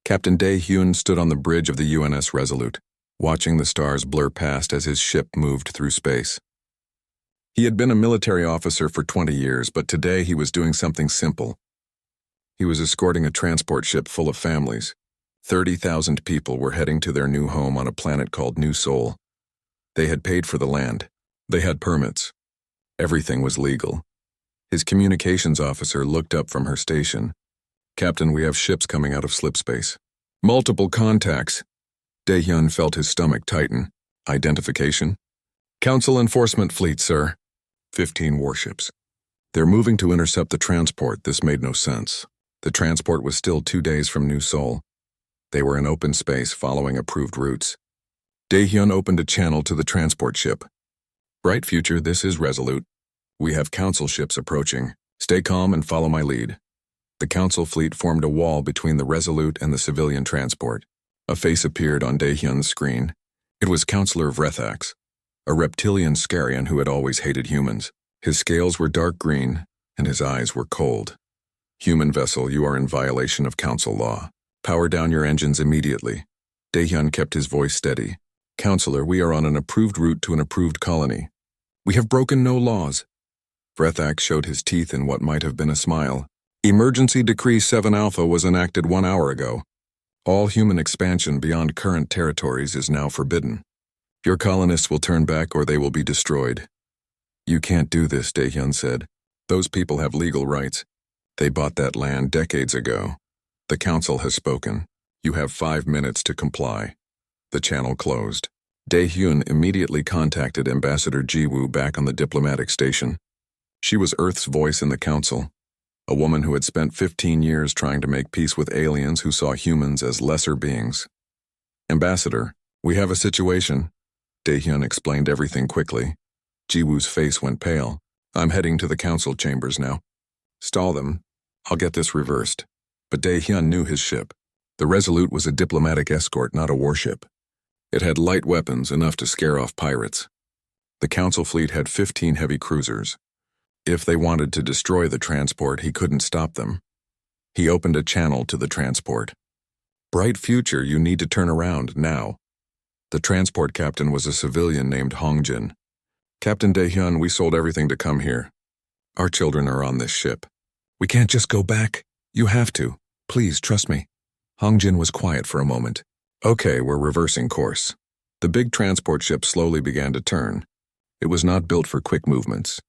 Captain Dae-hyun stood on the bridge of the UNS Resolute, watching the stars blur past as his ship moved through space. He had been a military officer for 20 years, but today he was doing something simple. He was escorting a transport ship full of families. 30,000 people were heading to their new home on a planet called New Sol. They had paid for the land. They had permits. Everything was legal. His communications officer looked up from her station. "Captain, we have ships coming out of slipspace. Multiple contacts." Dae-hyun felt his stomach tighten. "Identification?" "Council Enforcement Fleet, sir." 15 warships. "They're moving to intercept the transport." This made no sense. The transport was still 2 days from New Sol. They were in open space following approved routes. Dae-hyun opened a channel to the transport ship. "Bright future, this is Resolute. We have council ships approaching. Stay calm and follow my lead." The council fleet formed a wall between the Resolute and the civilian transport. A face appeared on Dae-hyun's screen. It was Counselor Vrethax, a reptilian Scarian who had always hated humans. His scales were dark green, and his eyes were cold. "Human vessel, you are in violation of council law. Power down your engines immediately." Dae-hyun kept his voice steady. "Counselor, we are on an approved route to an approved colony. We have broken no laws." Vrethax showed his teeth in what might have been a smile. "Emergency Decree 7 Alpha was enacted 1 hour ago. All human expansion beyond current territories is now forbidden. Your colonists will turn back or they will be destroyed." "You can't do this," Dae-hyun said. "Those people have legal rights. They bought that land decades ago. The council has spoken. You have 5 minutes to comply." The channel closed. Dae-hyun immediately contacted Ambassador Ji-woo back on the diplomatic station. She was Earth's voice in the council, a woman who had spent 15 years trying to make peace with aliens who saw humans as lesser beings. "Ambassador, we have a situation." Dae-hyun explained everything quickly. Ji-woo's face went pale. "I'm heading to the council chambers now." "Stall them. I'll get this reversed." But Dae-hyun knew his ship. The Resolute was a diplomatic escort, not a warship. It had light weapons, enough to scare off pirates. The council fleet had 15 heavy cruisers. If they wanted to destroy the transport, he couldn't stop them. He opened a channel to the transport. "Bright future, you need to turn around, now." The transport captain was a civilian named Hongjin. "Captain Dae-hyun, we sold everything to come here. Our children are on this ship. We can't just go back. You have to. Please, trust me." Hongjin was quiet for a moment. "Okay, we're reversing course." The big transport ship slowly began to turn. It was not built for quick movements.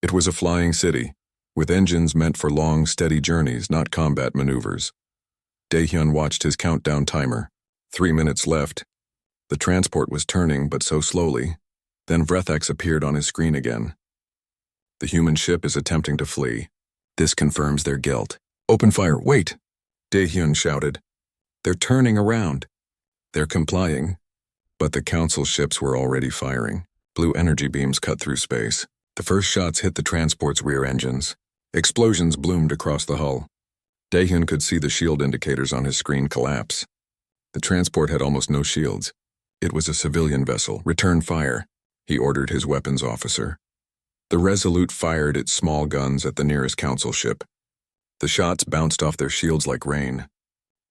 It was a flying city, with engines meant for long, steady journeys, not combat maneuvers. Dae-hyun watched his countdown timer. 3 minutes left. The transport was turning, but so slowly. Then Vrethax appeared on his screen again. "The human ship is attempting to flee. This confirms their guilt." "Open fire, wait!" Dae-hyun shouted. "They're turning around." "They're complying." But the council ships were already firing. Blue energy beams cut through space. The first shots hit the transport's rear engines. Explosions bloomed across the hull. Dae-hyun could see the shield indicators on his screen collapse. The transport had almost no shields. It was a civilian vessel. "Return fire," he ordered his weapons officer. The Resolute fired its small guns at the nearest council ship. The shots bounced off their shields like rain.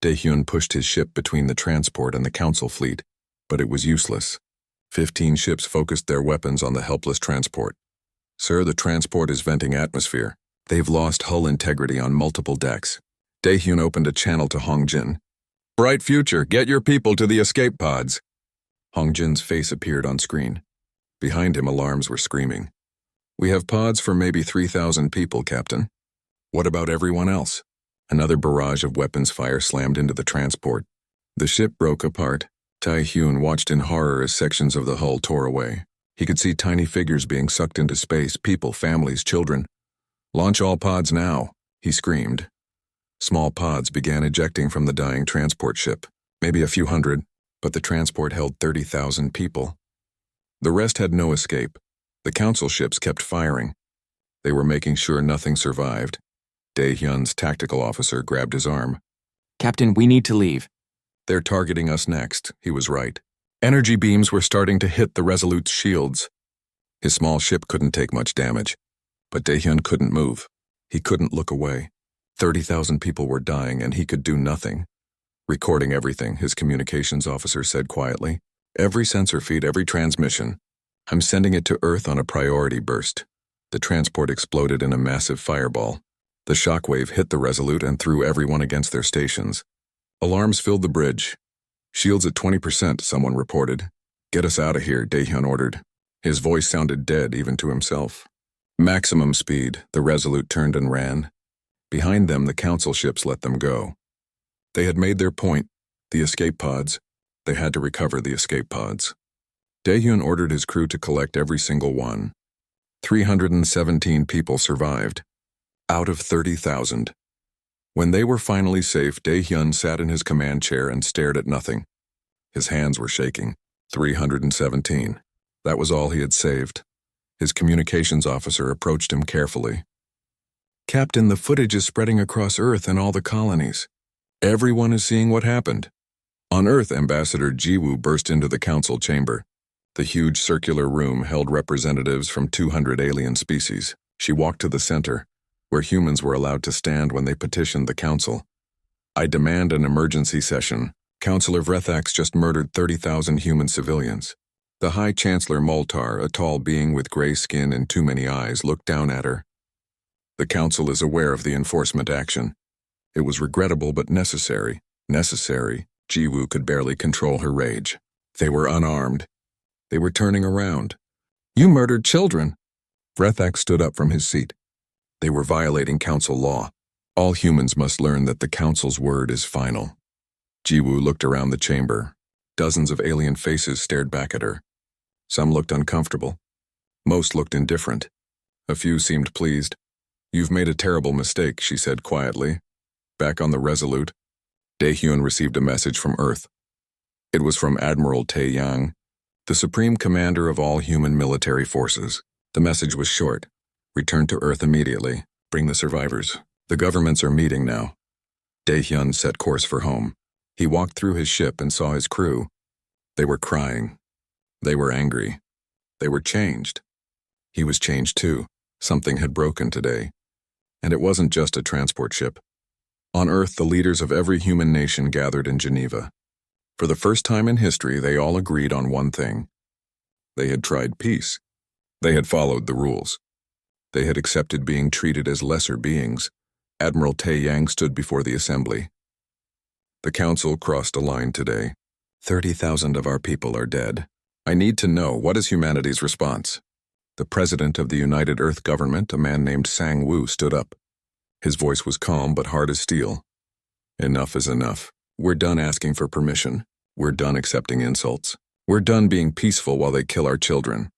Dae-hyun pushed his ship between the transport and the council fleet, but it was useless. 15 ships focused their weapons on the helpless transport. "Sir, the transport is venting atmosphere. They've lost hull integrity on multiple decks." Dae-hyun opened a channel to Hongjin. "Bright future, get your people to the escape pods." Hongjin's face appeared on screen. Behind him, alarms were screaming. "We have pods for maybe 3,000 people, Captain." "What about everyone else?" Another barrage of weapons fire slammed into the transport. The ship broke apart. Dae-hyun watched in horror as sections of the hull tore away. He could see tiny figures being sucked into space, people, families, children. "Launch all pods now," he screamed. Small pods began ejecting from the dying transport ship, maybe a few hundred, but the transport held 30,000 people. The rest had no escape. The council ships kept firing. They were making sure nothing survived. Dae-hyun's tactical officer grabbed his arm. "Captain, we need to leave." "They're targeting us next." He was right. Energy beams were starting to hit the Resolute's shields. His small ship couldn't take much damage, but Dae-hyun couldn't move. He couldn't look away. 30,000 people were dying, and he could do nothing. Recording everything, his communications officer said quietly. Every sensor feed, every transmission. I'm sending it to Earth on a priority burst. The transport exploded in a massive fireball. The shockwave hit the Resolute and threw everyone against their stations. Alarms filled the bridge. Shields at 20%, someone reported. Get us out of here, Daehyun ordered. His voice sounded dead even to himself. Maximum speed, the Resolute turned and ran. Behind them, the council ships let them go. They had made their point, the escape pods. They had to recover the escape pods. Daehyun ordered his crew to collect every single one. 317 people survived, out of 30,000. When they were finally safe, Daehyun sat in his command chair and stared at nothing. His hands were shaking. 317. That was all he had saved. His communications officer approached him carefully. Captain, the footage is spreading across Earth and all the colonies. Everyone is seeing what happened. On Earth, Ambassador Jiwoo burst into the council chamber. The huge circular room held representatives from 200 alien species. She walked to the center, where humans were allowed to stand when they petitioned the council. I demand an emergency session. Councillor Vrethax just murdered 30,000 human civilians. The High Chancellor Moltar, a tall being with gray skin and too many eyes, looked down at her. The council is aware of the enforcement action. It was regrettable but necessary. Necessary. Jiwoo could barely control her rage. They were unarmed. They were turning around. You murdered children. Vrethax stood up from his seat. They were violating council law. All humans must learn that the council's word is final. Jiwoo looked around the chamber. Dozens of alien faces stared back at her. Some looked uncomfortable. Most looked indifferent. A few seemed pleased. You've made a terrible mistake, she said quietly. Back on the Resolute, Daehyun received a message from Earth. It was from Admiral Tae-yang, the supreme commander of all human military forces. The message was short. Return to Earth immediately. Bring the survivors. The governments are meeting now. Daehyun set course for home. He walked through his ship and saw his crew. They were crying. They were angry. They were changed. He was changed too. Something had broken today. And it wasn't just a transport ship. On Earth, the leaders of every human nation gathered in Geneva. For the first time in history, they all agreed on one thing. They had tried peace. They had followed the rules. They had accepted being treated as lesser beings. Admiral Tae-yang stood before the assembly. The council crossed a line today. 30,000 of our people are dead. I need to know, what is humanity's response? The president of the United Earth government, a man named Sang-woo, stood up. His voice was calm but hard as steel. Enough is enough. We're done asking for permission. We're done accepting insults. We're done being peaceful while they kill our children.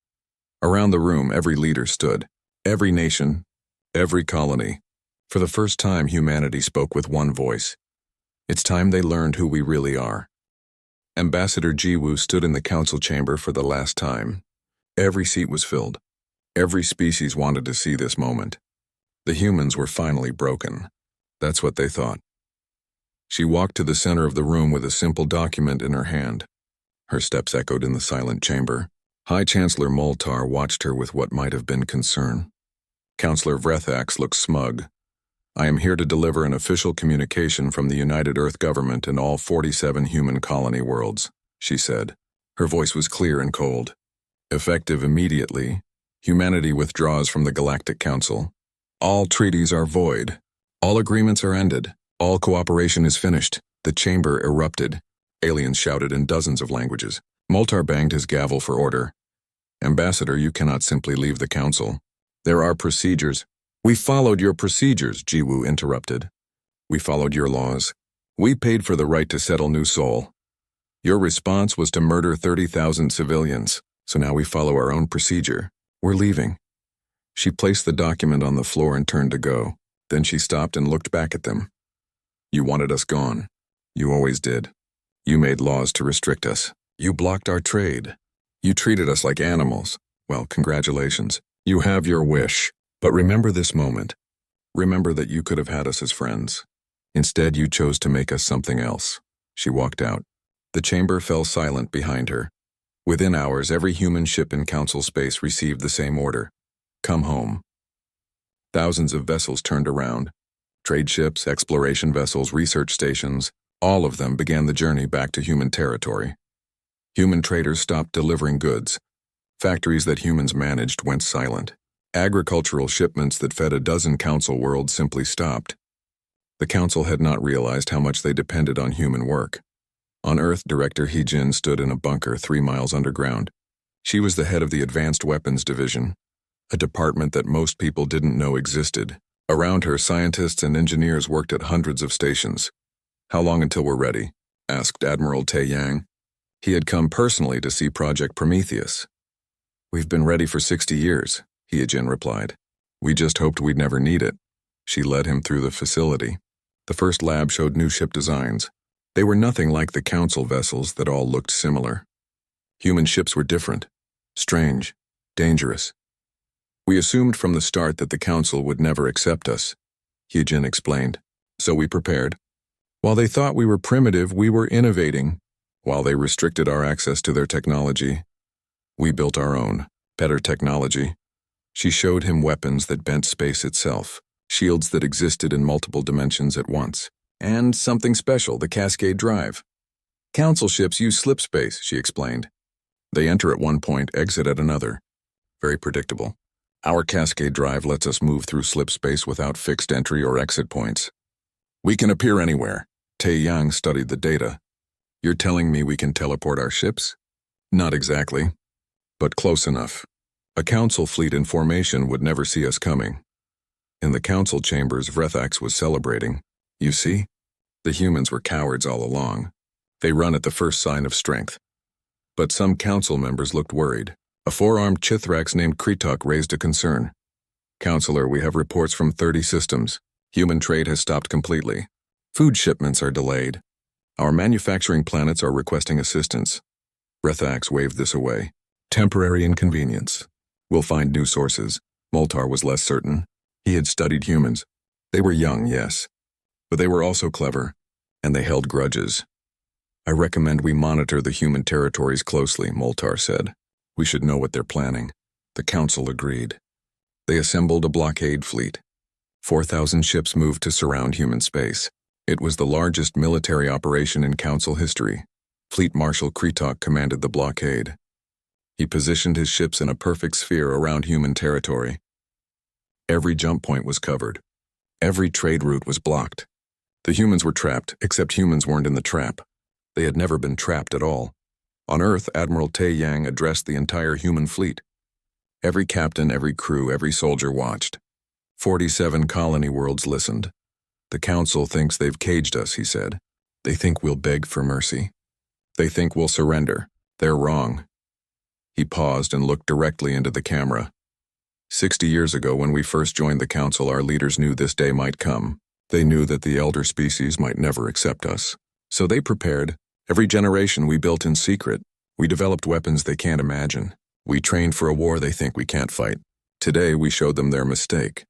Around the room, every leader stood. Every nation, every colony. For the first time, humanity spoke with one voice. It's time they learned who we really are. Ambassador Jiwoo stood in the council chamber for the last time. Every seat was filled. Every species wanted to see this moment. The humans were finally broken. That's what they thought. She walked to the center of the room with a simple document in her hand. Her steps echoed in the silent chamber. High Chancellor Moltar watched her with what might have been concern. Councillor Vrethax looked smug. I am here to deliver an official communication from the United Earth government and all 47 human colony worlds, she said. Her voice was clear and cold. Effective immediately, humanity withdraws from the Galactic Council. All treaties are void. All agreements are ended. All cooperation is finished. The chamber erupted. Aliens shouted in dozens of languages. Moltar banged his gavel for order. Ambassador, you cannot simply leave the council. There are procedures. We followed your procedures, Jiwoo interrupted. We followed your laws. We paid for the right to settle New Seoul. Your response was to murder 30,000 civilians, so now we follow our own procedure. We're leaving. She placed the document on the floor and turned to go. Then she stopped and looked back at them. You wanted us gone. You always did. You made laws to restrict us. You blocked our trade. You treated us like animals. Well, congratulations. You have your wish. But remember this moment. Remember that you could have had us as friends. Instead, you chose to make us something else. She walked out. The chamber fell silent behind her. Within hours, every human ship in council space received the same order. Come home. Thousands of vessels turned around. Trade ships, exploration vessels, research stations. All of them began the journey back to human territory. Human traders stopped delivering goods. Factories that humans managed went silent. Agricultural shipments that fed a dozen council worlds simply stopped. The council had not realized how much they depended on human work. On Earth, Director Hee-jin stood in a bunker 3 miles underground. She was the head of the Advanced Weapons Division, a department that most people didn't know existed. Around her, scientists and engineers worked at hundreds of stations. "How long until we're ready?" asked Admiral Tae-yang. He had come personally to see Project Prometheus. "We've been ready for 60 years, Hee-jin replied. "We just hoped we'd never need it." She led him through the facility. The first lab showed new ship designs. They were nothing like the council vessels that all looked similar. Human ships were different, strange, dangerous. "We assumed from the start that the council would never accept us," Hee-jin explained. "So we prepared. While they thought we were primitive, we were innovating. While they restricted our access to their technology, we built our own, better technology." She showed him weapons that bent space itself, shields that existed in multiple dimensions at once, and something special, the Cascade Drive. "Council ships use slip space," she explained. "They enter at one point, exit at another. Very predictable. Our Cascade Drive lets us move through slip space without fixed entry or exit points. We can appear anywhere." Tae-yang studied the data. "You're telling me we can teleport our ships?" "Not exactly, but close enough. A council fleet in formation would never see us coming." In the council chambers, Vrethax was celebrating. "You see? The humans were cowards all along. They run at the first sign of strength." But some council members looked worried. A 4-armed Chithrax named Kritok raised a concern. "Counselor, we have reports from 30 systems. Human trade has stopped completely. Food shipments are delayed. Our manufacturing planets are requesting assistance." Vrethax waved this away. "Temporary inconvenience. We'll find new sources." Moltar was less certain. He had studied humans. They were young, yes, but they were also clever, and they held grudges. "I recommend we monitor the human territories closely," Moltar said. "We should know what they're planning." The council agreed. They assembled a blockade fleet. 4,000 ships moved to surround human space. It was the largest military operation in council history. Fleet Marshal Kritok commanded the blockade. He positioned his ships in a perfect sphere around human territory. Every jump point was covered. Every trade route was blocked. The humans were trapped, except humans weren't in the trap. They had never been trapped at all. On Earth, Admiral Tae-yang addressed the entire human fleet. Every captain, every crew, every soldier watched. 47 colony worlds listened. "The council thinks they've caged us," he said. "They think we'll beg for mercy. They think we'll surrender. They're wrong." He paused and looked directly into the camera. 60 years ago, when we first joined the council, our leaders knew this day might come. They knew that the elder species might never accept us. So they prepared. Every generation we built in secret. We developed weapons they can't imagine. We trained for a war they think we can't fight. Today we showed them their mistake.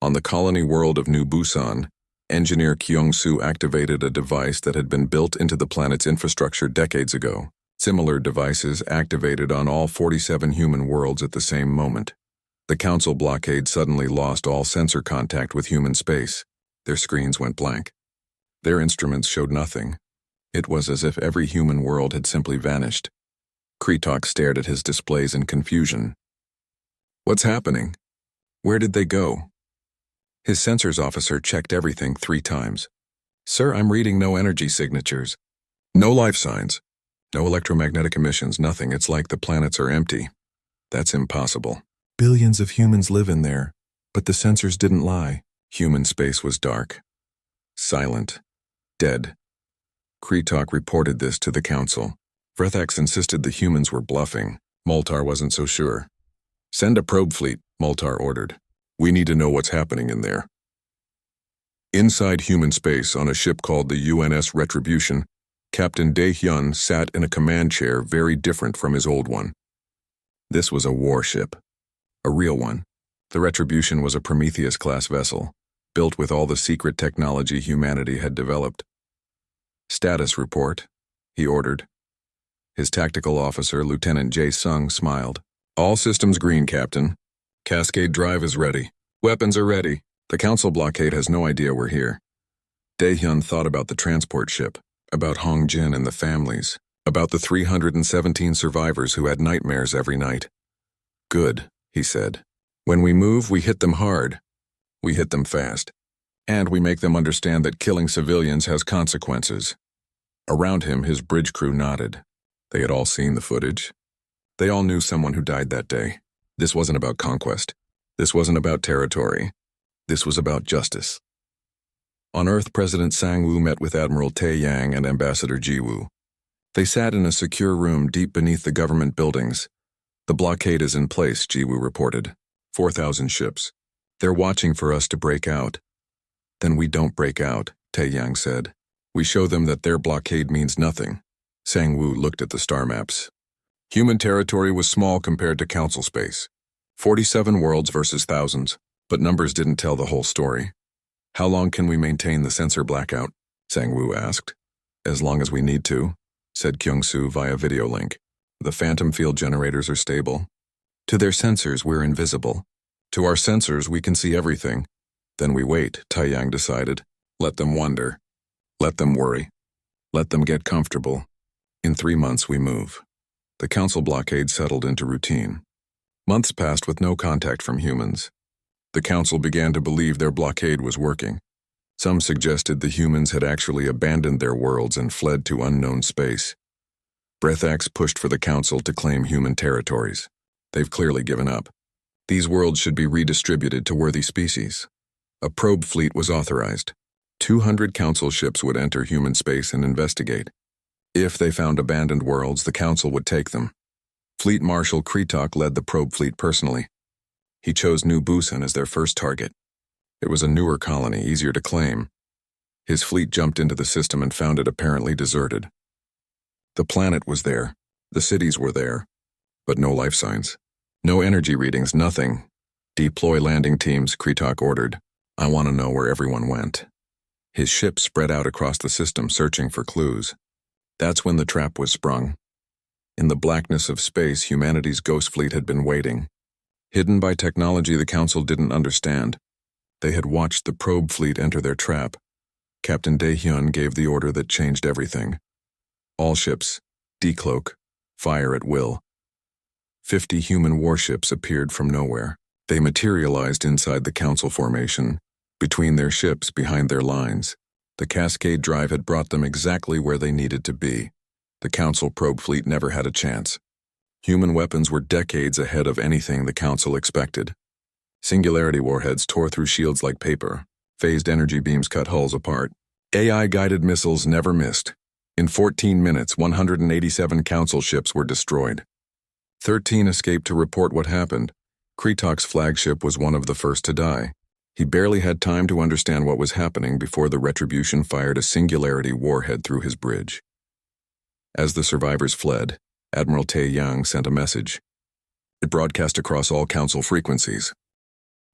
On the colony world of New Busan, engineer Kyung-soo activated a device that had been built into the planet's infrastructure decades ago. Similar devices activated on all 47 human worlds at the same moment. The council blockade suddenly lost all sensor contact with human space. Their screens went blank. Their instruments showed nothing. It was as if every human world had simply vanished. Kritok stared at his displays in confusion. "What's happening? Where did they go?" His sensors officer checked everything 3 times. "Sir, I'm reading no energy signatures. No life signs. No electromagnetic emissions, nothing. It's like the planets are empty." "That's impossible. Billions of humans live in there." But the sensors didn't lie. Human space was dark. Silent. Dead. Kritok reported this to the council. Vrethax insisted the humans were bluffing. Moltar wasn't so sure. "Send a probe fleet," Moltar ordered. "We need to know what's happening in there." Inside human space, on a ship called the UNS Retribution, Captain Dae-hyun sat in a command chair very different from his old one. This was a warship. A real one. The Retribution was a Prometheus-class vessel, built with all the secret technology humanity had developed. "Status report," he ordered. His tactical officer, Lieutenant Jae-sung, smiled. "All systems green, Captain. Cascade Drive is ready. Weapons are ready. The council blockade has no idea we're here." Daehyun thought about the transport ship, about Hong Jin and the families, about the 317 survivors who had nightmares every night. Good, he said. When we move, we hit them hard. We hit them fast. And we make them understand that killing civilians has consequences. Around him, his bridge crew nodded. They had all seen the footage. They all knew someone who died that day. This wasn't about conquest. This wasn't about territory. This was about justice. On Earth, President Sang-woo met with Admiral Tae-yang and Ambassador Ji-woo. They sat in a secure room deep beneath the government buildings. The blockade is in place, Ji-woo reported. 4,000 ships. They're watching for us to break out. Then we don't break out, Tae-yang said. We show them that their blockade means nothing. Sang-woo looked at the star maps. Human territory was small compared to council space. 47 worlds versus thousands, but numbers didn't tell the whole story. How long can we maintain the sensor blackout? Sang-woo asked. As long as we need to, said Kyung-soo via video link. The phantom field generators are stable. To their sensors, we're invisible. To our sensors, we can see everything. Then we wait, Tae-yang decided. Let them wonder. Let them worry. Let them get comfortable. In 3 months, we move. The council blockade settled into routine. Months passed with no contact from humans. The council began to believe their blockade was working. Some suggested the humans had actually abandoned their worlds and fled to unknown space. Breathax pushed for the council to claim human territories. They've clearly given up. These worlds should be redistributed to worthy species. A probe fleet was authorized. 200 council ships would enter human space and investigate. If they found abandoned worlds, the council would take them. Fleet Marshal Kritok led the probe fleet personally. He chose New Busan as their first target. It was a newer colony, easier to claim. His fleet jumped into the system and found it apparently deserted. The planet was there, the cities were there, but no life signs. No energy readings, nothing. Deploy landing teams, Kritok ordered. I want to know where everyone went. His ship spread out across the system, searching for clues. That's when the trap was sprung. In the blackness of space, humanity's ghost fleet had been waiting. Hidden by technology the council didn't understand. They had watched the probe fleet enter their trap. Captain Daehyun gave the order that changed everything. All ships, decloak, fire at will. 50 human warships appeared from nowhere. They materialized inside the council formation, between their ships, behind their lines. The Cascade Drive had brought them exactly where they needed to be. The council probe fleet never had a chance. Human weapons were decades ahead of anything the council expected. Singularity warheads tore through shields like paper. Phased energy beams cut hulls apart. AI-guided missiles never missed. In 14 minutes, 187 council ships were destroyed. 13 escaped to report what happened. Kritok's flagship was one of the first to die. He barely had time to understand what was happening before the Retribution fired a singularity warhead through his bridge. As the survivors fled, Admiral Tae-yang sent a message. It broadcast across all council frequencies.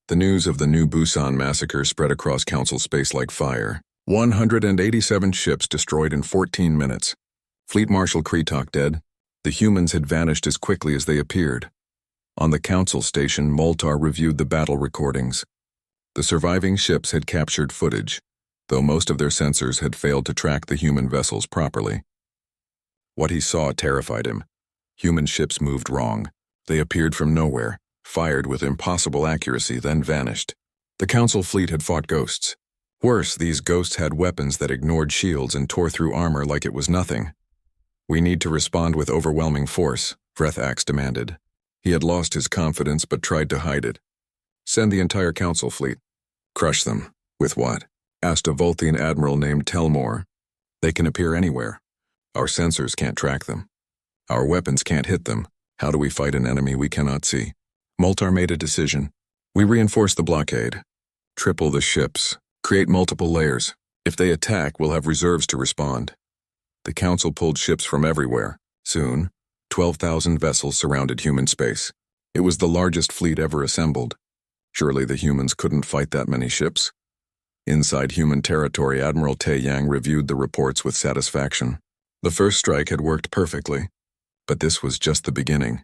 The news of the New Busan massacre spread across council space like fire. 187 ships destroyed in 14 minutes. Fleet Marshal Kritok dead. The humans had vanished as quickly as they appeared. On the council station, Moltar reviewed the battle recordings. The surviving ships had captured footage, though most of their sensors had failed to track the human vessels properly. What he saw terrified him. Human ships moved wrong. They appeared from nowhere, fired with impossible accuracy, then vanished. The council fleet had fought ghosts. Worse, these ghosts had weapons that ignored shields and tore through armor like it was nothing. We need to respond with overwhelming force, Breathax demanded. He had lost his confidence but tried to hide it. Send the entire council fleet. Crush them. With what? Asked a Volthian admiral named Telmore. They can appear anywhere. Our sensors can't track them. Our weapons can't hit them. How do we fight an enemy we cannot see? Moltar made a decision. We reinforce the blockade. Triple the ships. Create multiple layers. If they attack, we'll have reserves to respond. The council pulled ships from everywhere. Soon, 12,000 vessels surrounded human space. It was the largest fleet ever assembled. Surely the humans couldn't fight that many ships. Inside human territory, Admiral Tae-yang reviewed the reports with satisfaction. The first strike had worked perfectly. But this was just the beginning.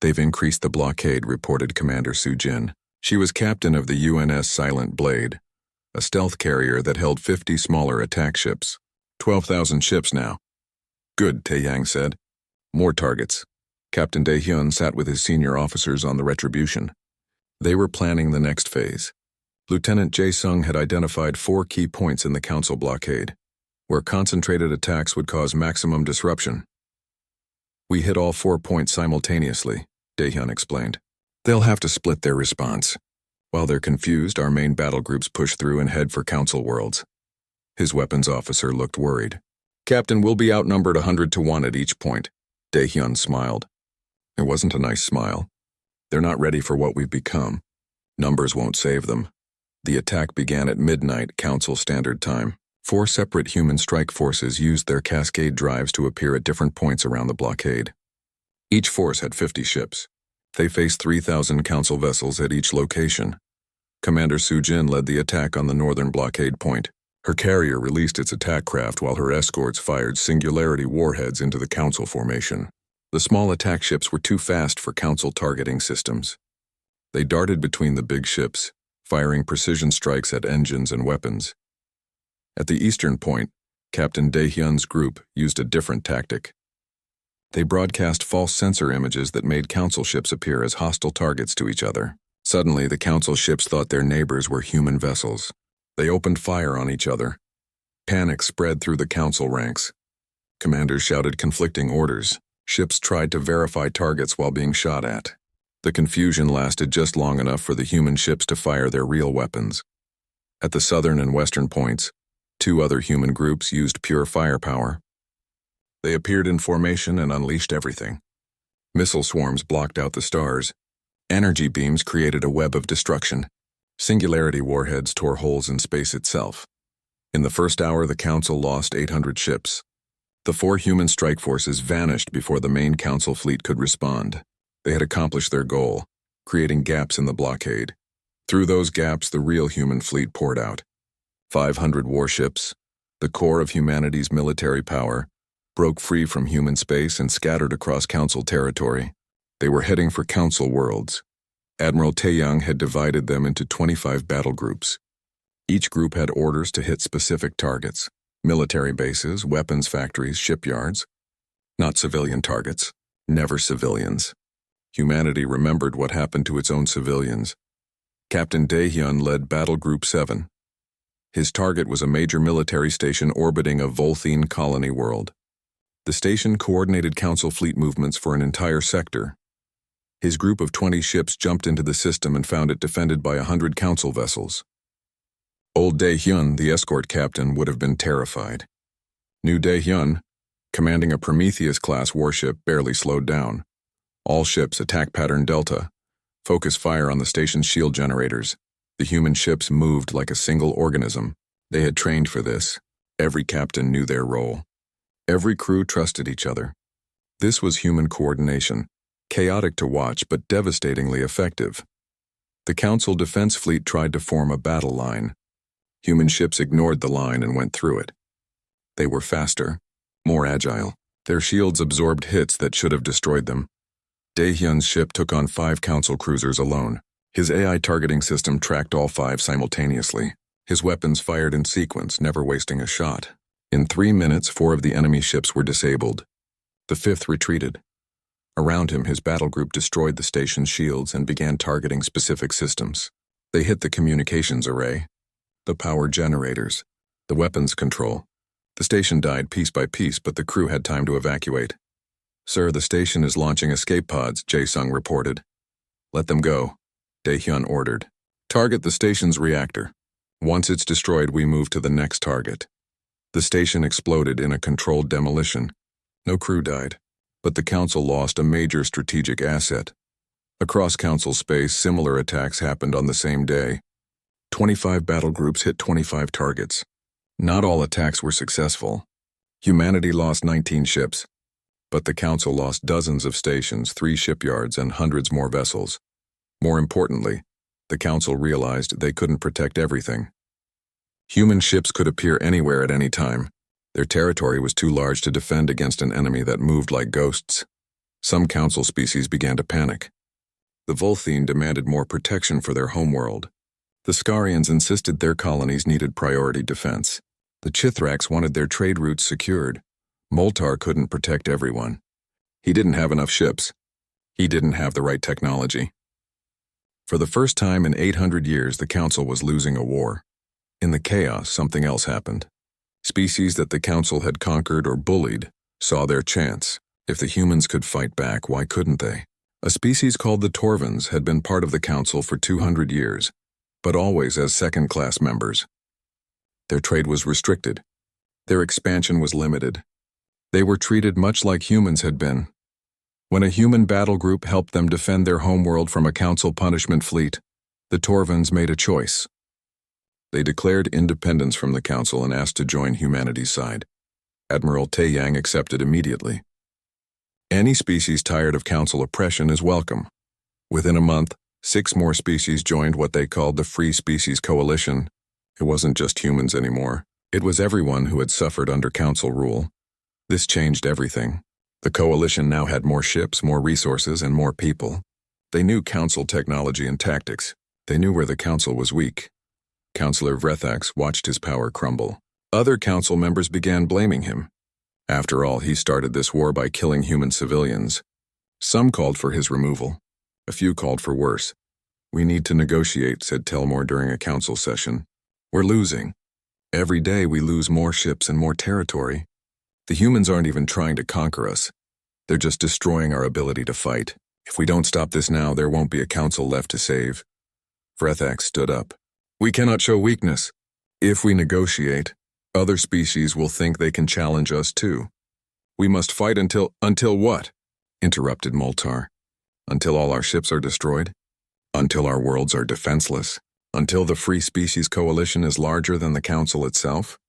They've increased the blockade, reported Commander Soo-jin. She was captain of the UNS Silent Blade, a stealth carrier that held 50 smaller attack ships. 12,000 ships now. Good, Tae-yang said. More targets. Captain Dae-hyun sat with his senior officers on the Retribution. They were planning the next phase. Lieutenant Jae-sung had identified 4 key points in the Council blockade, where concentrated attacks would cause maximum disruption. We hit all 4 points simultaneously, Dae-hyun explained. They'll have to split their response. While they're confused, our main battle groups push through and head for Council worlds. His weapons officer looked worried. Captain, we'll be outnumbered 100 to 1 at each point. Dae-hyun smiled. It wasn't a nice smile. They're not ready for what we've become. Numbers won't save them. The attack began at midnight, Council Standard Time. 4 separate human strike forces used their cascade drives to appear at different points around the blockade. Each force had 50 ships. They faced 3,000 Council vessels at each location. Commander Soo-jin led the attack on the northern blockade point. Her carrier released its attack craft while her escorts fired singularity warheads into the Council formation. The small attack ships were too fast for Council targeting systems. They darted between the big ships, firing precision strikes at engines and weapons. At the eastern point, Captain Dae-hyun's group used a different tactic. They broadcast false sensor images that made Council ships appear as hostile targets to each other. Suddenly, the Council ships thought their neighbors were human vessels. They opened fire on each other. Panic spread through the Council ranks. Commanders shouted conflicting orders. Ships tried to verify targets while being shot at. The confusion lasted just long enough for the human ships to fire their real weapons. At the southern and western points, 2 other human groups used pure firepower. They appeared in formation and unleashed everything. Missile swarms blocked out the stars. Energy beams created a web of destruction. Singularity warheads tore holes in space itself. In the first hour, the Council lost 800 ships. The 4 human strike forces vanished before the main Council fleet could respond. They had accomplished their goal, creating gaps in the blockade. Through those gaps, the real human fleet poured out. 500 warships, the core of humanity's military power, broke free from human space and scattered across Council territory. They were heading for Council worlds. Admiral Tae-yang had divided them into 25 battle groups. Each group had orders to hit specific targets: military bases, weapons factories, shipyards. Not civilian targets. Never civilians. Humanity remembered what happened to its own civilians. Captain Dae-hyun led Battle Group 7. His target was a major military station orbiting a Volthene colony world. The station coordinated Council fleet movements for an entire sector. His group of 20 ships jumped into the system and found it defended by 100 Council vessels. Old Dae-hyun, the escort captain, would have been terrified. New Dae-hyun, commanding a Prometheus-class warship, barely slowed down. All ships, attack pattern Delta. Focus fire on the station's shield generators. The human ships moved like a single organism. They had trained for this. Every captain knew their role. Every crew trusted each other. This was human coordination. Chaotic to watch, but devastatingly effective. The Council defense fleet tried to form a battle line. Human ships ignored the line and went through it. They were faster, more agile. Their shields absorbed hits that should have destroyed them. Dae-hyun's ship took on 5 Council cruisers alone. His AI targeting system tracked all 5 simultaneously. His weapons fired in sequence, never wasting a shot. In 3 minutes, 4 of the enemy ships were disabled. The 5th retreated. Around him, his battle group destroyed the station's shields and began targeting specific systems. They hit the communications array, the power generators, the weapons control. The station died piece by piece, but the crew had time to evacuate. Sir, the station is launching escape pods, Jae-sung reported. Let them go, Dae-hyun ordered. Target the station's reactor. Once it's destroyed, we move to the next target. The station exploded in a controlled demolition. No crew died, but the Council lost a major strategic asset. Across Council space, similar attacks happened on the same day. 25 battle groups hit 25 targets. Not all attacks were successful. Humanity lost 19 ships, but the Council lost dozens of stations, 3 shipyards, and hundreds more vessels. More importantly, the Council realized they couldn't protect everything. Human ships could appear anywhere at any time. Their territory was too large to defend against an enemy that moved like ghosts. Some Council species began to panic. The Volthene demanded more protection for their homeworld. The Skarians insisted their colonies needed priority defense. The Chithraks wanted their trade routes secured. Moltar couldn't protect everyone. He didn't have enough ships. He didn't have the right technology. For the first time in 800 years, the Council was losing a war. In the chaos, something else happened. Species that the Council had conquered or bullied saw their chance. If the humans could fight back, why couldn't they? A species called the Torvans had been part of the Council for 200 years, but always as second-class members. Their trade was restricted. Their expansion was limited. They were treated much like humans had been. When a human battle group helped them defend their homeworld from a Council punishment fleet, the Torvans made a choice. They declared independence from the Council and asked to join humanity's side. Admiral Taeyang accepted immediately. Any species tired of Council oppression is welcome. Within a month, 6 more species joined what they called the Free Species Coalition. It wasn't just humans anymore. It was everyone who had suffered under Council rule. This changed everything. The coalition now had more ships, more resources, and more people. They knew Council technology and tactics. They knew where the Council was weak. Councillor Vrethax watched his power crumble. Other Council members began blaming him. After all, he started this war by killing human civilians. Some called for his removal. A few called for worse. "We need to negotiate," said Telmore during a Council session. "We're losing. Every day we lose more ships and more territory. The humans aren't even trying to conquer us. They're just destroying our ability to fight. If we don't stop this now, there won't be a Council left to save." Vrethax stood up. "We cannot show weakness. If we negotiate, other species will think they can challenge us too. We must fight until what?" interrupted Moltar. "Until all our ships are destroyed? Until our worlds are defenseless? Until the Free Species Coalition is larger than the Council itself?"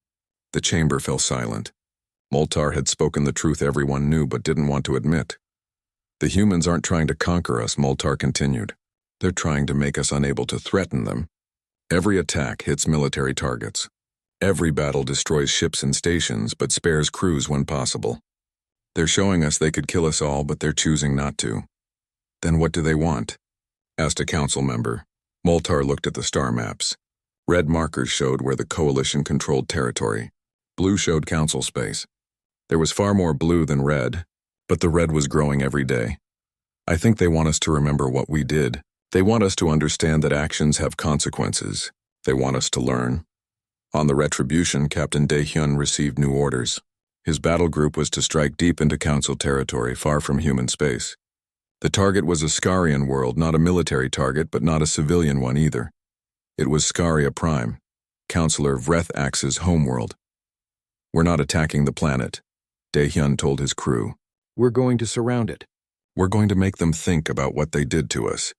The chamber fell silent. Moltar had spoken the truth everyone knew but didn't want to admit. "The humans aren't trying to conquer us," Moltar continued. "They're trying to make us unable to threaten them. Every attack hits military targets. Every battle destroys ships and stations but spares crews when possible. They're showing us they could kill us all, but they're choosing not to." "Then what do they want?" asked a Council member. Moltar looked at the star maps. Red markers showed where the Coalition controlled territory. Blue showed Council space. There was far more blue than red, but the red was growing every day. "I think they want us to remember what we did. They want us to understand that actions have consequences. They want us to learn." On the Retribution, Captain Daehyun received new orders. His battle group was to strike deep into Council territory, far from human space. The target was a Skarian world, not a military target, but not a civilian one either. It was SciFiPrime, Councillor Vrethax's homeworld. "We're not attacking the planet," Daehyun told his crew. "We're going to surround it. We're going to make them think about what they did to us."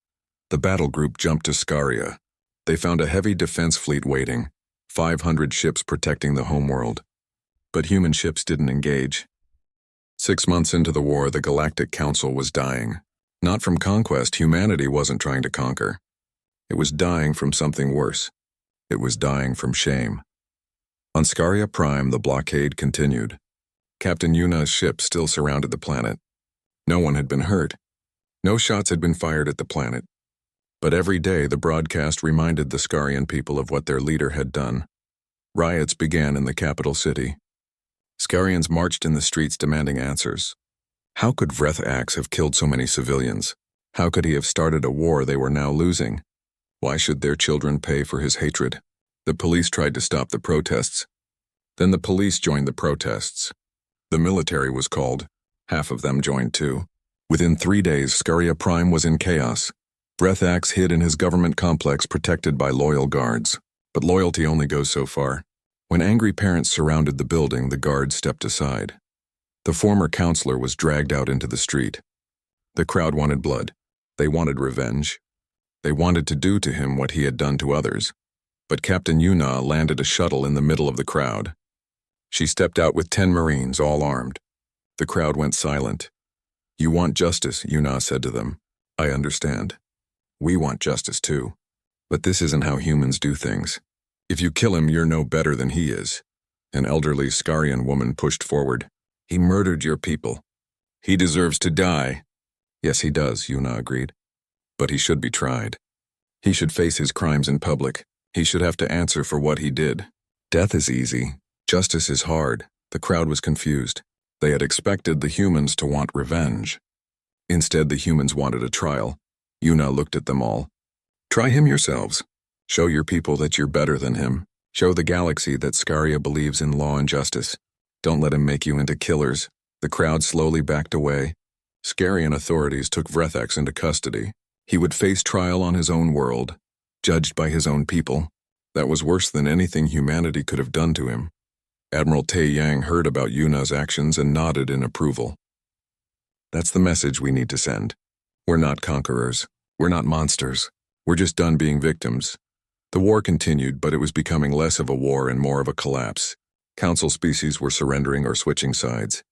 The battle group jumped to Skaria. They found a heavy defense fleet waiting, 500 ships protecting the homeworld. But human ships didn't engage. 6 months into the war, the Galactic Council was dying. Not from conquest. Humanity wasn't trying to conquer. It was dying from something worse. It was dying from shame. On SciFiPrime, the blockade continued. Captain Yuna's ship still surrounded the planet. No one had been hurt. No shots had been fired at the planet. But every day the broadcast reminded the Skarian people of what their leader had done. Riots began in the capital city. Skarians marched in the streets demanding answers. How could Vrethax have killed so many civilians? How could he have started a war they were now losing? Why should their children pay for his hatred? The police tried to stop the protests. Then the police joined the protests. The military was called. Half of them joined too. Within 3 days, SciFiPrime was in chaos. Vrethax hid in his government complex protected by loyal guards. But loyalty only goes so far. When angry parents surrounded the building, the guards stepped aside. The former counselor was dragged out into the street. The crowd wanted blood. They wanted revenge. They wanted to do to him what he had done to others. But Captain Yuna landed a shuttle in the middle of the crowd. She stepped out with 10 Marines, all armed. The crowd went silent. "You want justice," Yuna said to them. "I understand. We want justice too. But this isn't how humans do things. If you kill him, you're no better than he is." An elderly Skarian woman pushed forward. "He murdered your people. He deserves to die." "Yes, he does," Yuna agreed. "But he should be tried. He should face his crimes in public. He should have to answer for what he did. Death is easy. Justice is hard. The crowd was confused. They had expected the humans to want revenge. Instead, the humans wanted a trial. Yuna looked at them all. Try him yourselves. Show your people that you're better than him. Show the galaxy that Scaria believes in law and justice. Don't let him make you into killers. The crowd slowly backed away. Scarian authorities took Vrethex into custody. He would face trial on his own world, judged by his own people. That was worse than anything humanity could have done to him. Admiral Tae Yang heard about Yuna's actions and nodded in approval. That's the message we need to send. We're not conquerors. We're not monsters. We're just done being victims. The war continued, but it was becoming less of a war and more of a collapse. Council species were surrendering or switching sides.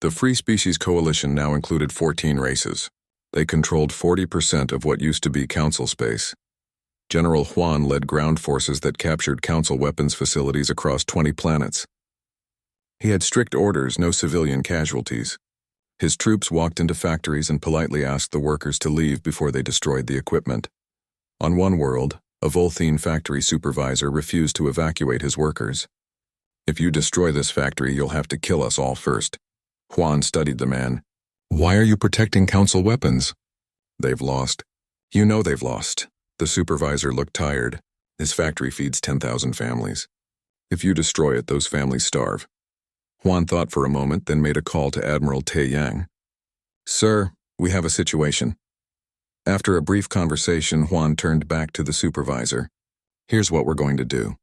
The Free Species Coalition now included 14 races. They controlled 40% of what used to be Council space. General Huan led ground forces that captured Council weapons facilities across 20 planets. He had strict orders, no civilian casualties. His troops walked into factories and politely asked the workers to leave before they destroyed the equipment. On one world, a Volthene factory supervisor refused to evacuate his workers. If you destroy this factory, you'll have to kill us all first. Huan studied the man. Why are you protecting Council weapons? They've lost. You know they've lost. The supervisor looked tired. His factory feeds 10,000 families. If you destroy it, those families starve. Huan thought for a moment, then made a call to Admiral Tae Yang. Sir, we have a situation. After a brief conversation, Huan turned back to the supervisor. Here's what we're going to do.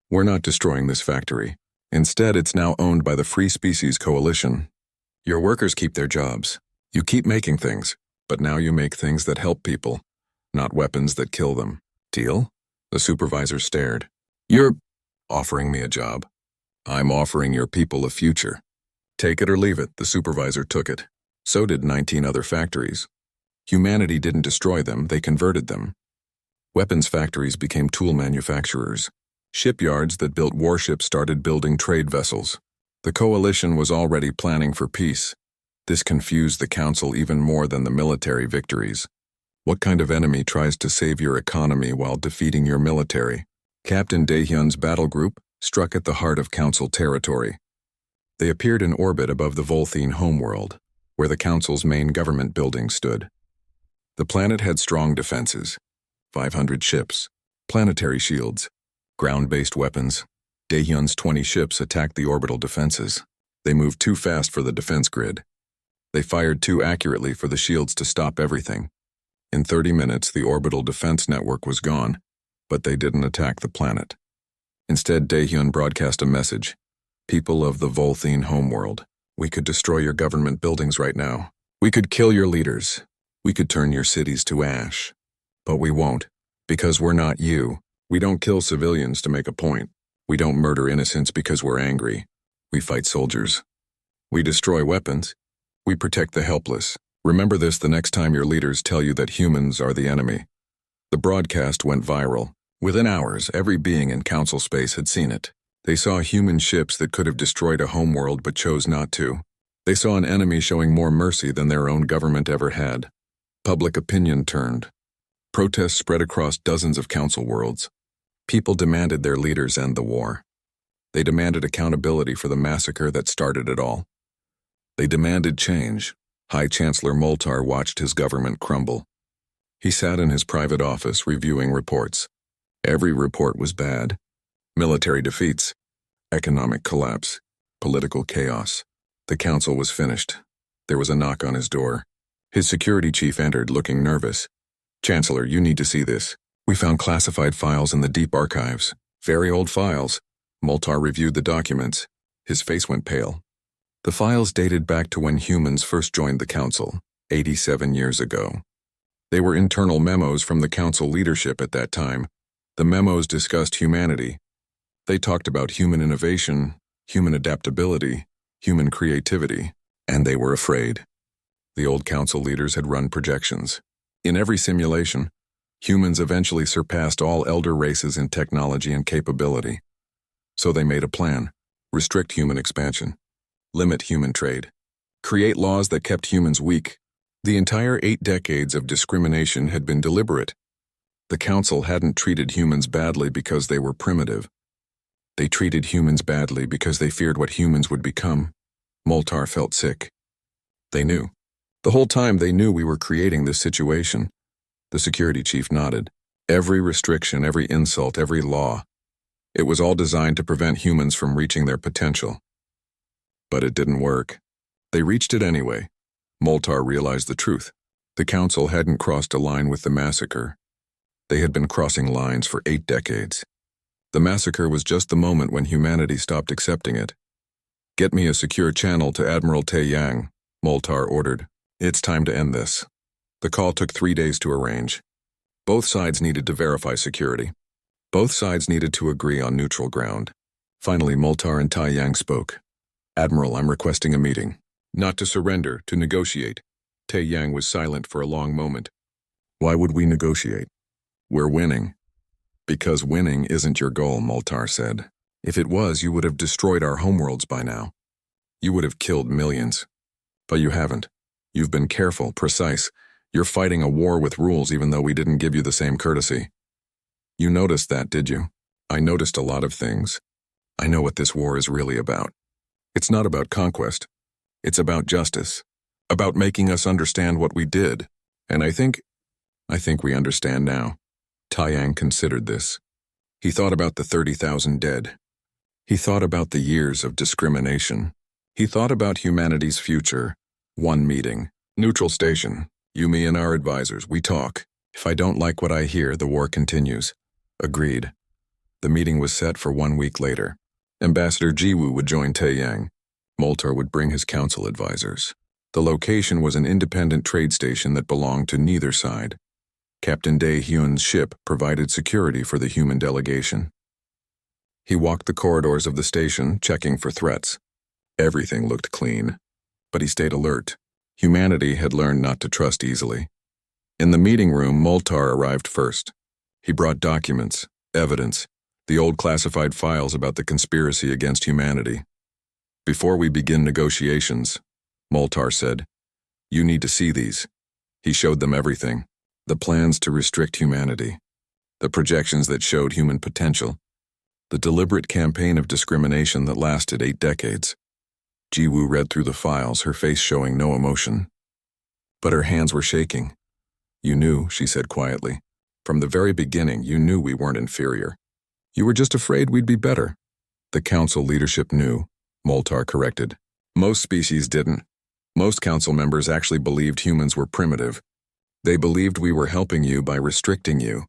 We're not destroying this factory. Instead, it's now owned by the Free Species Coalition. Your workers keep their jobs. You keep making things, but now you make things that help people, not weapons that kill them. Deal? The supervisor stared. You're offering me a job. I'm offering your people a future. Take it or leave it. The supervisor took it. So did 19 other factories. Humanity didn't destroy them, they converted them. Weapons factories became tool manufacturers. Shipyards that built warships started building trade vessels. The coalition was already planning for peace. This confused the council even more than the military victories. What kind of enemy tries to save your economy while defeating your military? Captain Daehyun's battle group struck at the heart of council territory. They appeared in orbit above the Volthene homeworld, where the council's main government building stood. The planet had strong defenses, 500 ships, planetary shields, ground-based weapons. Daehyun's 20 ships attacked the orbital defenses. They moved too fast for the defense grid. They fired too accurately for the shields to stop everything. In 30 minutes, the orbital defense network was gone, but they didn't attack the planet. Instead, Daehyun broadcast a message. People of the Volthene homeworld, we could destroy your government buildings right now. We could kill your leaders. We could turn your cities to ash. But we won't, because we're not you. We don't kill civilians to make a point. We don't murder innocents because we're angry. We fight soldiers. We destroy weapons. We protect the helpless. Remember this the next time your leaders tell you that humans are the enemy. The broadcast went viral. Within hours, every being in council space had seen it. They saw human ships that could have destroyed a homeworld but chose not to. They saw an enemy showing more mercy than their own government ever had. Public opinion turned. Protests spread across dozens of council worlds. People demanded their leaders end the war. They demanded accountability for the massacre that started it all. They demanded change. High Chancellor Moltar watched his government crumble. He sat in his private office reviewing reports. Every report was bad. Military defeats, economic collapse, political chaos. The council was finished. There was a knock on his door. His security chief entered, looking nervous. Chancellor, you need to see this. We found classified files in the deep archives. Very old files. Moltar reviewed the documents. His face went pale. The files dated back to when humans first joined the council, 87 years ago. They were internal memos from the council leadership at that time. The memos discussed humanity. They talked about human innovation, human adaptability, human creativity, and they were afraid. The old council leaders had run projections. In every simulation, humans eventually surpassed all elder races in technology and capability. So they made a plan: restrict human expansion, limit human trade, create laws that kept humans weak. The entire 8 decades of discrimination had been deliberate. The Council hadn't treated humans badly because they were primitive. They treated humans badly because they feared what humans would become. Moltar felt sick. They knew. The whole time they knew we were creating this situation. The security chief nodded. Every restriction, every insult, every law. It was all designed to prevent humans from reaching their potential. But it didn't work. They reached it anyway. Moltar realized the truth. The Council hadn't crossed a line with the massacre. They had been crossing lines for 8 decades. The massacre was just the moment when humanity stopped accepting it. "Get me a secure channel to Admiral Tae Yang," Moltar ordered. "It's time to end this." The call took 3 days to arrange. Both sides needed to verify security. Both sides needed to agree on neutral ground. Finally, Moltar and Tae Yang spoke. "Admiral, I'm requesting a meeting. Not to surrender, to negotiate." Tae Yang was silent for a long moment. "Why would we negotiate? We're winning." "Because winning isn't your goal," Moltar said. "If it was, you would have destroyed our homeworlds by now. You would have killed millions. But you haven't. You've been careful, precise. You're fighting a war with rules even though we didn't give you the same courtesy. You noticed that, did you?" "I noticed a lot of things. I know what this war is really about. It's not about conquest. It's about justice. About making us understand what we did. And I think we understand now." Tae Yang considered this. He thought about the 30,000 dead. He thought about the years of discrimination. He thought about humanity's future. One meeting. Neutral station. You, me, and our advisors. We talk. If I don't like what I hear, the war continues. Agreed. The meeting was set for 1 week later. Ambassador Jiwoo would join Tae Yang. Moltar would bring his council advisors. The location was an independent trade station that belonged to neither side. Captain Dae Hyun's ship provided security for the human delegation. He walked the corridors of the station, checking for threats. Everything looked clean. But he stayed alert. Humanity had learned not to trust easily. In the meeting room, Moltar arrived first. He brought documents, evidence, the old classified files about the conspiracy against humanity. "Before we begin negotiations," Moltar said, "you need to see these." He showed them everything. The plans to restrict humanity. The projections that showed human potential. The deliberate campaign of discrimination that lasted 8 decades. Jiwoo read through the files, her face showing no emotion. But her hands were shaking. "You knew," she said quietly. "From the very beginning, you knew we weren't inferior. You were just afraid we'd be better." "The council leadership knew," Moltar corrected. "Most species didn't. Most council members actually believed humans were primitive. They believed we were helping you by restricting you.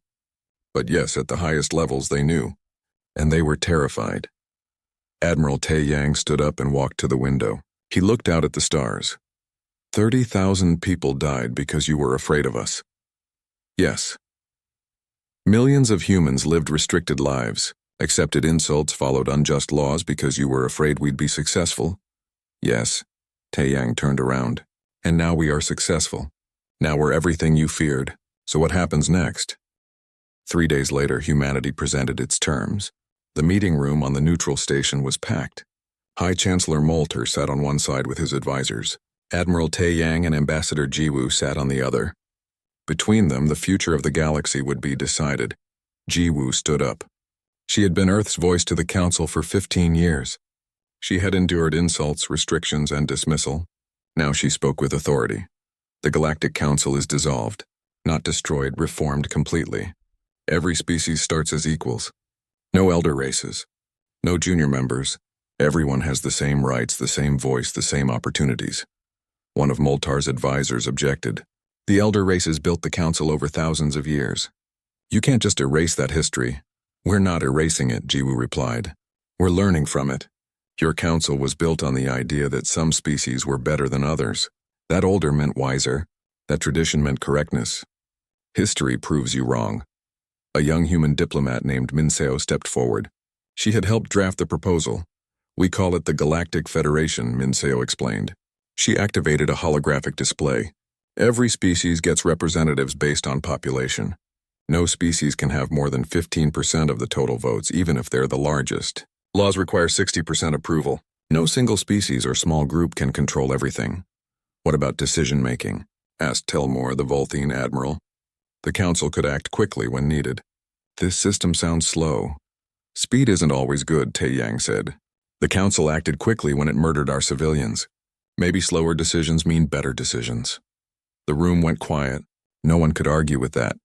But yes, at the highest levels they knew. And they were terrified." Admiral Tae Yang stood up and walked to the window. He looked out at the stars. 30,000 people died because you were afraid of us. Yes. Millions of humans lived restricted lives, accepted insults, followed unjust laws because you were afraid we'd be successful. Yes. Tae Yang turned around. And now we are successful. Now we're everything you feared. So what happens next? 3 days later, humanity presented its terms. The meeting room on the neutral station was packed. High Chancellor Moltar sat on one side with his advisors. Admiral Tae Yang and Ambassador Jiwoo sat on the other. Between them, the future of the galaxy would be decided. Jiwoo stood up. She had been Earth's voice to the Council for 15 years. She had endured insults, restrictions, and dismissal. Now she spoke with authority. The Galactic Council is dissolved, not destroyed, reformed completely. Every species starts as equals. No elder races. No junior members. Everyone has the same rights, the same voice, the same opportunities. One of Moltar's advisors objected. "The elder races built the council over thousands of years. You can't just erase that history." "We're not erasing it," Jiwoo replied. "We're learning from it. Your council was built on the idea that some species were better than others. That older meant wiser. That tradition meant correctness. History proves you wrong." A young human diplomat named Minseo stepped forward. She had helped draft the proposal. "We call it the Galactic Federation," Minseo explained. She activated a holographic display. "Every species gets representatives based on population. No species can have more than 15% of the total votes, even if they're the largest. Laws require 60% approval. No single species or small group can control everything." "What about decision-making?" asked Telmore, the Volthene admiral. The Council could act quickly when needed. This system sounds slow. Speed isn't always good, Taeyang said. The Council acted quickly when it murdered our civilians. Maybe slower decisions mean better decisions. The room went quiet. No one could argue with that.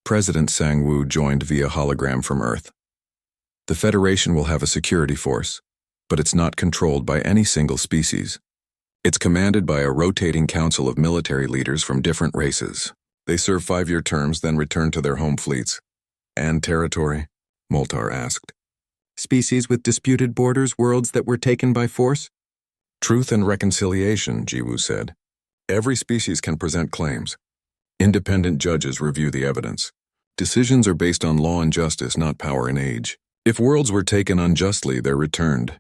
President Sang-woo joined via hologram from Earth. The Federation will have a security force, but it's not controlled by any single species. It's commanded by a rotating council of military leaders from different races. They serve 5-year terms, then return to their home fleets. And territory? Moltar asked. Species with disputed borders, worlds that were taken by force? Truth and reconciliation, Jiwoo said. Every species can present claims. Independent judges review the evidence. Decisions are based on law and justice, not power and age. If worlds were taken unjustly, they're returned.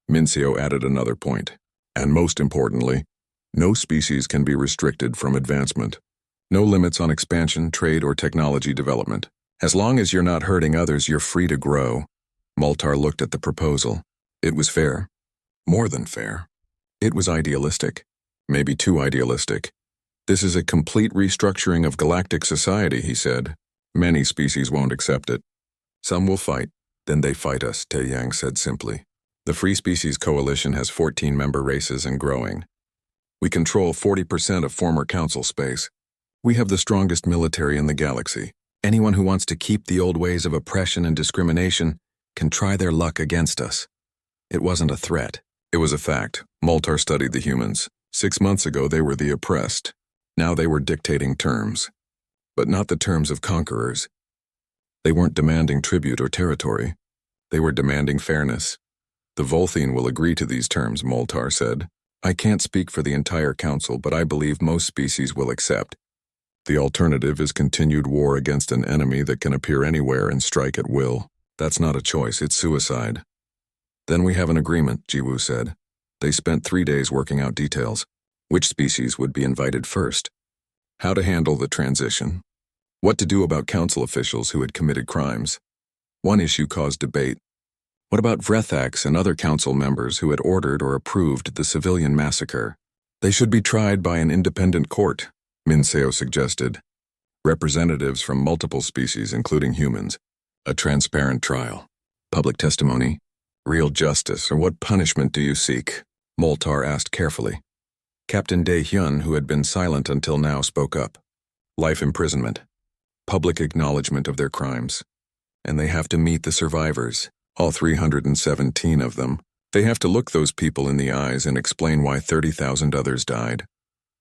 Minseo added another point. And most importantly, no species can be restricted from advancement. No limits on expansion, trade, or technology development. As long as you're not hurting others, you're free to grow. Moltar looked at the proposal. It was fair. More than fair. It was idealistic. Maybe too idealistic. This is a complete restructuring of galactic society, he said. Many species won't accept it. Some will fight. Then they fight us, Taeyang said simply. The Free Species Coalition has 14 member races and growing. We control 40% of former council space. We have the strongest military in the galaxy. Anyone who wants to keep the old ways of oppression and discrimination can try their luck against us. It wasn't a threat. It was a fact. Moltar studied the humans. 6 months ago they were the oppressed. Now they were dictating terms. But not the terms of conquerors. They weren't demanding tribute or territory. They were demanding fairness. The Volthian will agree to these terms, Moltar said. I can't speak for the entire council, but I believe most species will accept. The alternative is continued war against an enemy that can appear anywhere and strike at will. That's not a choice, it's suicide. Then we have an agreement, Jiwoo said. They spent 3 days working out details. Which species would be invited first? How to handle the transition. What to do about council officials who had committed crimes. One issue caused debate. What about Vrethax and other council members who had ordered or approved the civilian massacre? They should be tried by an independent court, Minseo suggested. Representatives from multiple species, including humans. A transparent trial. Public testimony. Real justice, or what punishment do you seek? Moltar asked carefully. Captain Dae-hyun, who had been silent until now, spoke up. Life imprisonment. Public acknowledgement of their crimes. And they have to meet the survivors. All 317 of them. They have to look those people in the eyes and explain why 30,000 others died.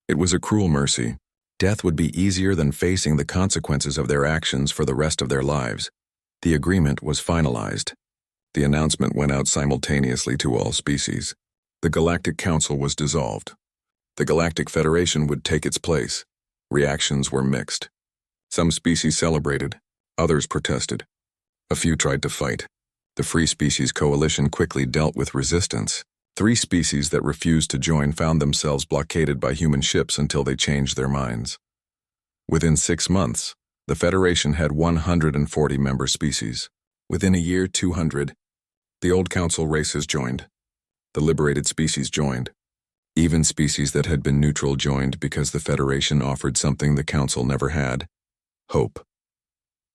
It was a cruel mercy. Death would be easier than facing the consequences of their actions for the rest of their lives. The agreement was finalized. The announcement went out simultaneously to all species. The Galactic Council was dissolved. The Galactic Federation would take its place. Reactions were mixed. Some species celebrated, others protested. A few tried to fight. The Free Species Coalition quickly dealt with resistance. 3 species that refused to join found themselves blockaded by human ships until they changed their minds. Within 6 months, the Federation had 140 member species. Within a year, 200. The old council races joined. The liberated species joined. Even species that had been neutral joined because the Federation offered something the council never had. Hope.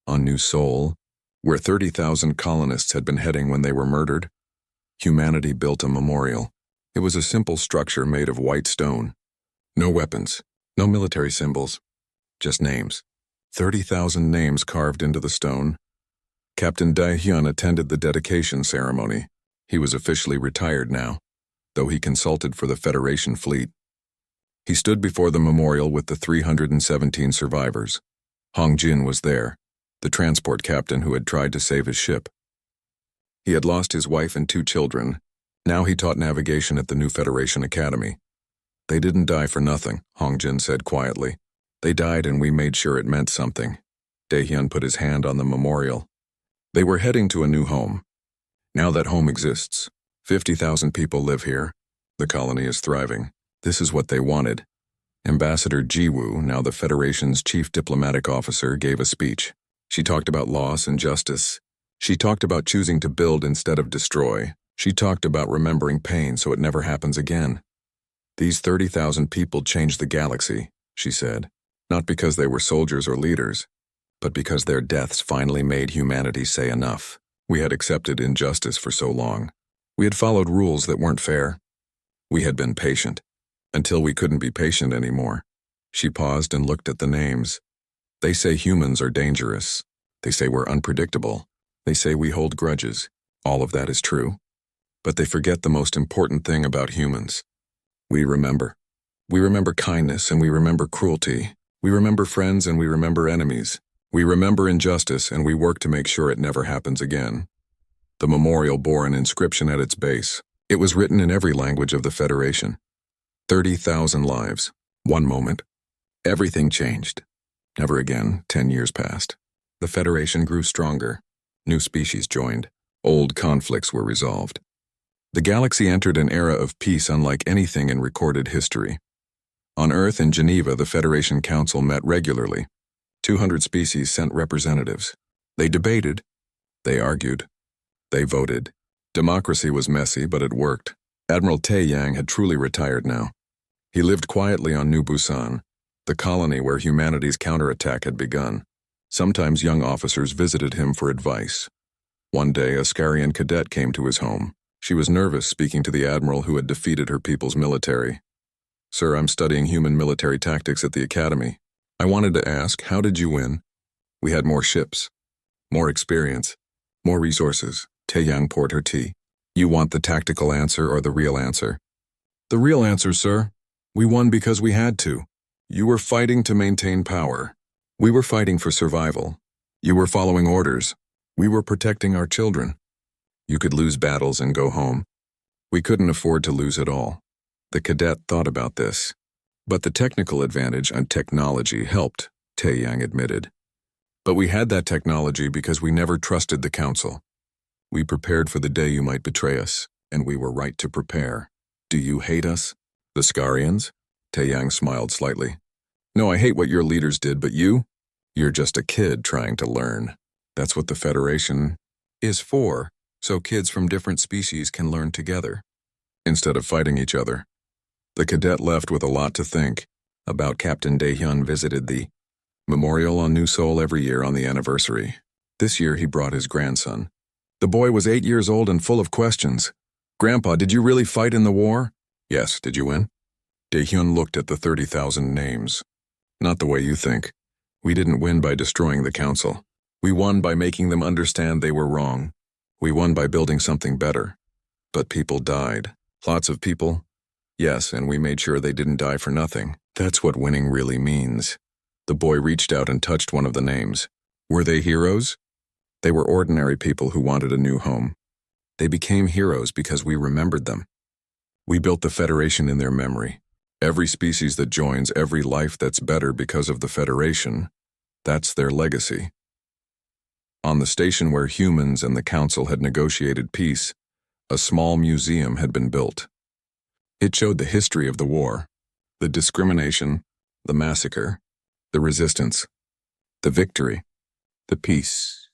On New Sol, where 30,000 colonists had been heading when they were murdered, humanity built a memorial. It was a simple structure made of white stone. No weapons, no military symbols, just names. 30,000 names carved into the stone. Captain Dae-hyun attended the dedication ceremony. He was officially retired now, though he consulted for the Federation fleet. He stood before the memorial with the 317 survivors. Hong Jin was there, the transport captain who had tried to save his ship. He had lost his wife and 2 children. Now he taught navigation at the new Federation Academy. They didn't die for nothing, Hong Jin said quietly. They died and we made sure it meant something. Dae-hyun put his hand on the memorial. They were heading to a new home. Now that home exists. 50,000 people live here. The colony is thriving. This is what they wanted. Ambassador Jiwoo, now the Federation's chief diplomatic officer, gave a speech. She talked about loss and justice. She talked about choosing to build instead of destroy. She talked about remembering pain so it never happens again. These 30,000 people changed the galaxy, she said. Not because they were soldiers or leaders, but because their deaths finally made humanity say enough. We had accepted injustice for so long. We had followed rules that weren't fair. We had been patient, until we couldn't be patient anymore. She paused and looked at the names. They say humans are dangerous. They say we're unpredictable. They say we hold grudges. All of that is true. But they forget the most important thing about humans. We remember. We remember kindness and we remember cruelty. We remember friends and we remember enemies. We remember injustice and we work to make sure it never happens again. The memorial bore an inscription at its base. It was written in every language of the Federation. 30,000 lives. One moment. Everything changed. Never again. 10 years passed. The Federation grew stronger. New species joined. Old conflicts were resolved. The galaxy entered an era of peace unlike anything in recorded history. On Earth in Geneva, the Federation Council met regularly. 200 species sent representatives. They debated. They argued. They voted. Democracy was messy, but it worked. Admiral Taeyang had truly retired now. He lived quietly on New Busan, the colony where humanity's counterattack had begun. Sometimes young officers visited him for advice. One day, a Scarian cadet came to his home. She was nervous speaking to the admiral who had defeated her people's military. "Sir, I'm studying human military tactics at the academy. I wanted to ask, how did you win?" "We had more ships, more experience, more resources." Taeyang poured her tea. "You want the tactical answer or the real answer?" "The real answer, sir. We won because we had to. You were fighting to maintain power. We were fighting for survival. You were following orders. We were protecting our children. You could lose battles and go home. We couldn't afford to lose at all." The cadet thought about this. "But the technical advantage and technology helped," Taeyang admitted. "But we had that technology because we never trusted the Council. We prepared for the day you might betray us, and we were right to prepare. Do you hate us?" "The Scarians?" Taeyang smiled slightly. "No, I hate what your leaders did, but you? You're just a kid trying to learn. That's what the Federation is for, so kids from different species can learn together, instead of fighting each other." The cadet left with a lot to think. About Captain Daehyun visited the memorial on New Seoul every year on the anniversary. This year he brought his grandson. The boy was 8 years old and full of questions. "Grandpa, did you really fight in the war?" "Yes, did you win?" Daehyun looked at the 30,000 names. "Not the way you think. We didn't win by destroying the Council. We won by making them understand they were wrong. We won by building something better. But people died. Lots of people. Yes, and we made sure they didn't die for nothing. That's what winning really means." The boy reached out and touched one of the names. "Were they heroes?" "They were ordinary people who wanted a new home. They became heroes because we remembered them. We built the Federation in their memory. Every species that joins, every life that's better because of the Federation, that's their legacy." On the station where humans and the Council had negotiated peace, a small museum had been built. It showed the history of the war, the discrimination, the massacre, the resistance, the victory, the peace.